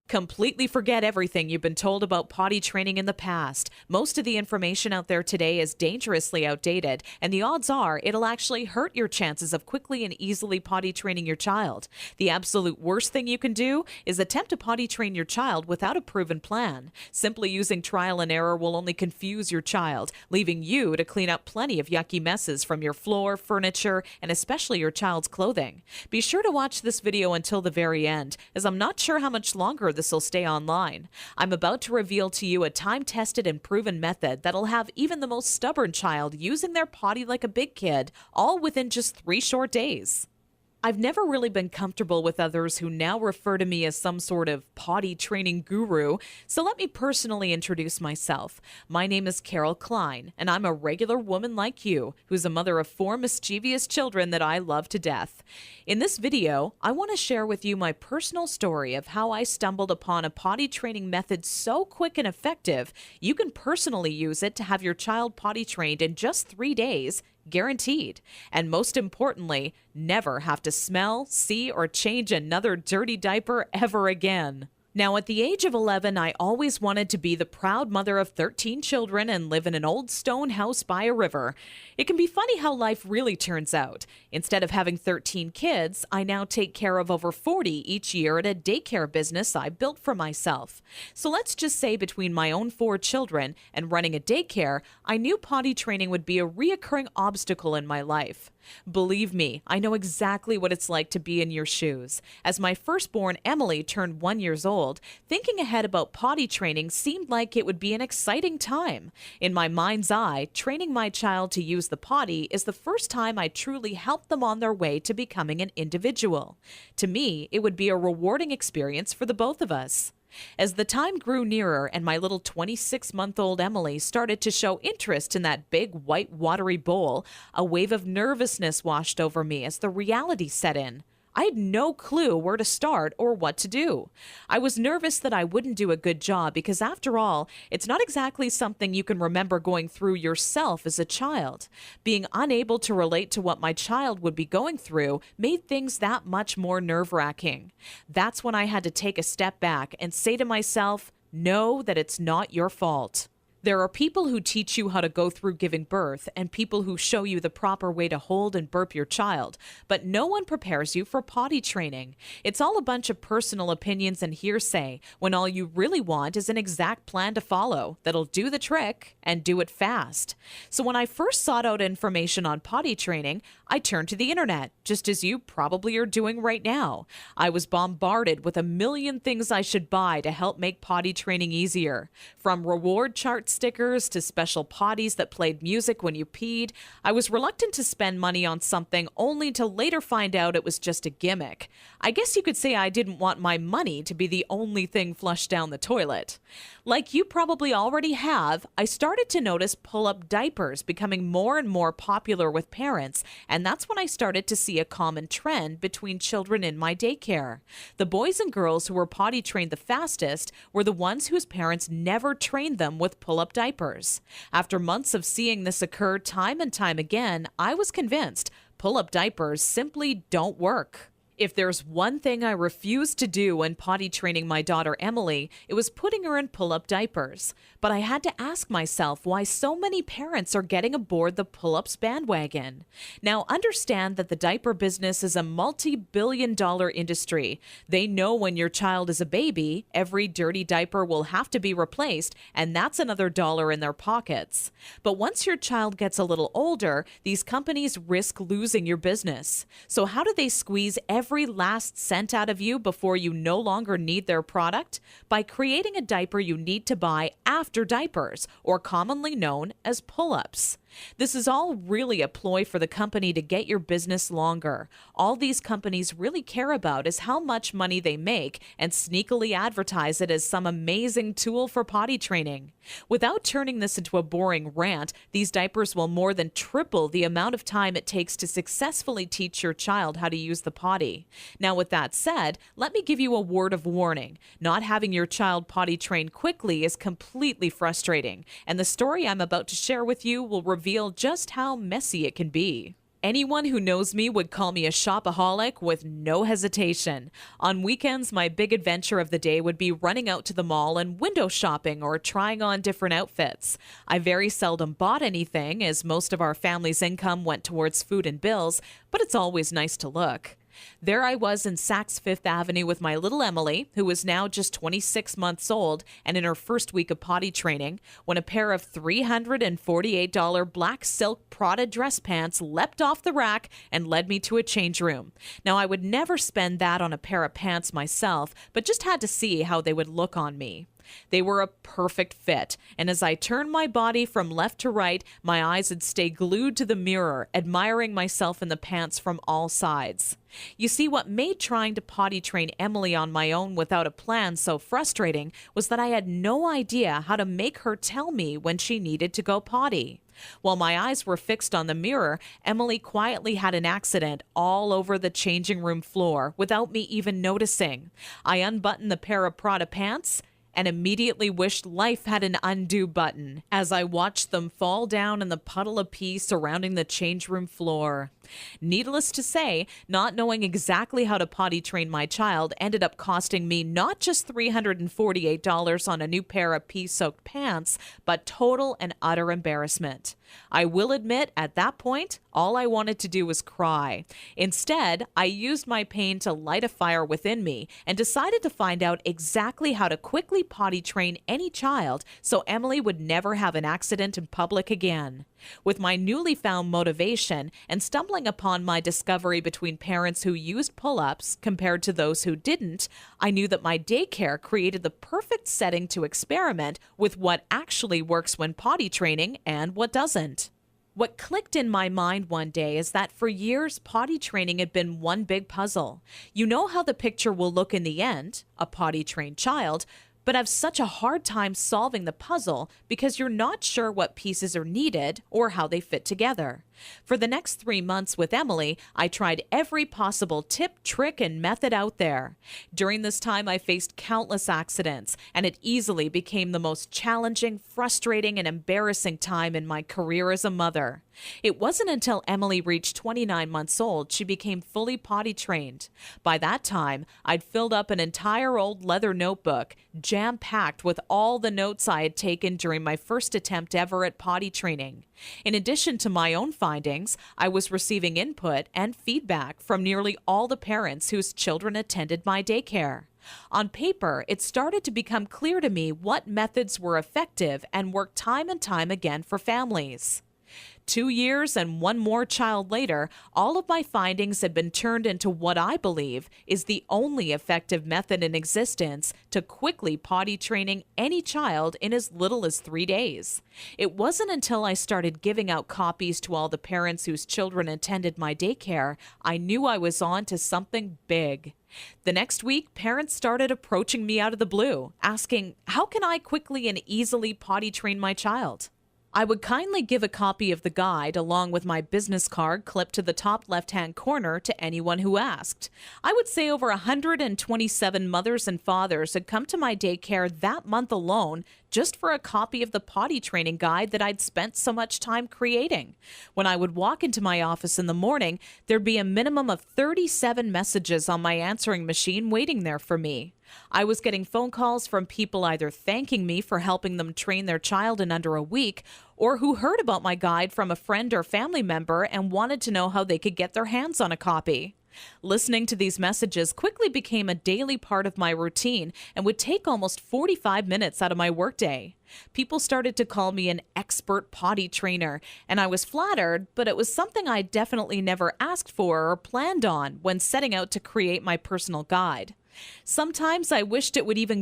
Completely forget everything you've been told about potty training in the past. Most of the information out there today is dangerously outdated, and the odds are it'll actually hurt your chances of quickly and easily potty training your child. The absolute worst thing you can do is attempt to potty train your child without a proven plan. Simply using trial and error will only confuse your child, leaving you to clean up plenty of yucky messes from your floor, furniture, and especially your child's clothing. Be sure to watch this video until the very end, as I'm not sure how much longer this will stay online. I'm about to reveal to you a time-tested and proven method that'll have even the most stubborn child using their potty like a big kid, all within just 3 short days. I've never really been comfortable with others who now refer to me as some sort of potty training guru, so let me personally introduce myself. My name is Carol Klein, and I'm a regular woman like you, who's a mother of 4 mischievous children that I love to death. In this video, I want to share with you my personal story of how I stumbled upon a potty training method so quick and effective, you can personally use it to have your child potty trained in just 3 days, guaranteed. And most importantly, never have to smell, see, or change another dirty diaper ever again. Now, at the age of 11, I always wanted to be the proud mother of 13 children and live in an old stone house by a river. It can be funny how life really turns out. Instead of having 13 kids, I now take care of over 40 each year at a daycare business I built for myself. So let's just say between my own 4 children and running a daycare, I knew potty training would be a reoccurring obstacle in my life. Believe me, I know exactly what it's like to be in your shoes. As my firstborn Emily turned 1 year old, thinking ahead about potty training seemed like it would be an exciting time. In my mind's eye, training my child to use the potty is the first time I truly helped them on their way to becoming an individual. To me, it would be a rewarding experience for the both of us. As the time grew nearer and my little 26-month-old Emily started to show interest in that big white watery bowl, a wave of nervousness washed over me as the reality set in. I had no clue where to start or what to do. I was nervous that I wouldn't do a good job because, after all, it's not exactly something you can remember going through yourself as a child. Being unable to relate to what my child would be going through made things that much more nerve-wracking. That's when I had to take a step back and say to myself, know that it's not your fault. There are people who teach you how to go through giving birth and people who show you the proper way to hold and burp your child, but no one prepares you for potty training. It's all a bunch of personal opinions and hearsay when all you really want is an exact plan to follow that'll do the trick and do it fast. So when I first sought out information on potty training, I turned to the internet, just as you probably are doing right now. I was bombarded with a million things I should buy to help make potty training easier. From reward chart stickers to special potties that played music when you peed, I was reluctant to spend money on something only to later find out it was just a gimmick. I guess you could say I didn't want my money to be the only thing flushed down the toilet. Like you probably already have, I started to notice pull-up diapers becoming more and more popular with parents, and that's when I started to see a common trend between children in my daycare. The boys and girls who were potty trained the fastest were the ones whose parents never trained them with pull-up diapers. After months of seeing this occur time and time again, I was convinced pull-up diapers simply don't work. If there's one thing I refused to do when potty training my daughter Emily, it was putting her in pull-up diapers. But I had to ask myself why so many parents are getting aboard the pull-ups bandwagon. Now, understand that the diaper business is a multi-billion-dollar industry. They know when your child is a baby, every dirty diaper will have to be replaced, and that's another dollar in their pockets. But once your child gets a little older, these companies risk losing your business. So how do they squeeze every last cent out of you before you no longer need their product? By creating a diaper you need to buy after diapers, or commonly known as pull-ups. This is all really a ploy for the company to get your business longer. All these companies really care about is how much money they make and sneakily advertise it as some amazing tool for potty training. Without turning this into a boring rant, these diapers will more than triple the amount of time it takes to successfully teach your child how to use the potty. Now, with that said, let me give you a word of warning. Not having your child potty trained quickly is completely frustrating, and the story I'm about to share with you will reveal just how messy it can be. Anyone who knows me would call me a shopaholic with no hesitation. On weekends, my big adventure of the day would be running out to the mall and window shopping or trying on different outfits. I very seldom bought anything, as most of our family's income went towards food and bills, but it's always nice to look. There I was in Saks Fifth Avenue with my little Emily, who was now just 26 months old and in her first week of potty training, when a pair of $348 black silk Prada dress pants leapt off the rack and led me to a change room. Now, I would never spend that on a pair of pants myself, but just had to see how they would look on me. They were a perfect fit, and as I turned my body from left to right, my eyes would stay glued to the mirror, admiring myself in the pants from all sides. You see, what made trying to potty train Emily on my own without a plan so frustrating was that I had no idea how to make her tell me when she needed to go potty. While my eyes were fixed on the mirror, Emily quietly had an accident all over the changing room floor without me even noticing. I unbuttoned the pair of Prada pants and immediately wished life had an undo button as I watched them fall down in the puddle of pee surrounding the change room floor. Needless to say, not knowing exactly how to potty train my child ended up costing me not just $348 on a new pair of pee-soaked pants, but total and utter embarrassment. I will admit, at that point, all I wanted to do was cry. Instead, I used my pain to light a fire within me and decided to find out exactly how to quickly potty train any child so Emily would never have an accident in public again. With my newly found motivation and stumbling upon my discovery between parents who used pull-ups compared to those who didn't, I knew that my daycare created the perfect setting to experiment with what actually works when potty training and what doesn't. What clicked in my mind one day is that for years, potty training had been one big puzzle. You know how the picture will look in the end, a potty-trained child, but have such a hard time solving the puzzle because you're not sure what pieces are needed or how they fit together. For the next 3 months with Emily, I tried every possible tip, trick, and method out there. During this time, I faced countless accidents, and it easily became the most challenging, frustrating, and embarrassing time in my career as a mother. It wasn't until Emily reached 29 months old she became fully potty trained. By that time, I'd filled up an entire old leather notebook, jam-packed with all the notes I had taken during my first attempt ever at potty training. In addition to my own findings, I was receiving input and feedback from nearly all the parents whose children attended my daycare. On paper, it started to become clear to me what methods were effective and worked time and time again for families. 2 years and one more child later, all of my findings had been turned into what I believe is the only effective method in existence to quickly potty training any child in as little as 3 days. It wasn't until I started giving out copies to all the parents whose children attended my daycare I knew I was on to something big. The next week, parents started approaching me out of the blue, asking, how can I quickly and easily potty train my child? I would kindly give a copy of the guide along with my business card clipped to the top left-hand corner to anyone who asked. I would say over 127 mothers and fathers had come to my daycare that month alone just for a copy of the potty training guide that I'd spent so much time creating. When I would walk into my office in the morning, there'd be a minimum of 37 messages on my answering machine waiting there for me. I was getting phone calls from people either thanking me for helping them train their child in under a week, or who heard about my guide from a friend or family member and wanted to know how they could get their hands on a copy. Listening to these messages quickly became a daily part of my routine and would take almost 45 minutes out of my workday. People started to call me an expert potty trainer, and I was flattered, but it was something I definitely never asked for or planned on when setting out to create my personal guide. Sometimes I wished it would even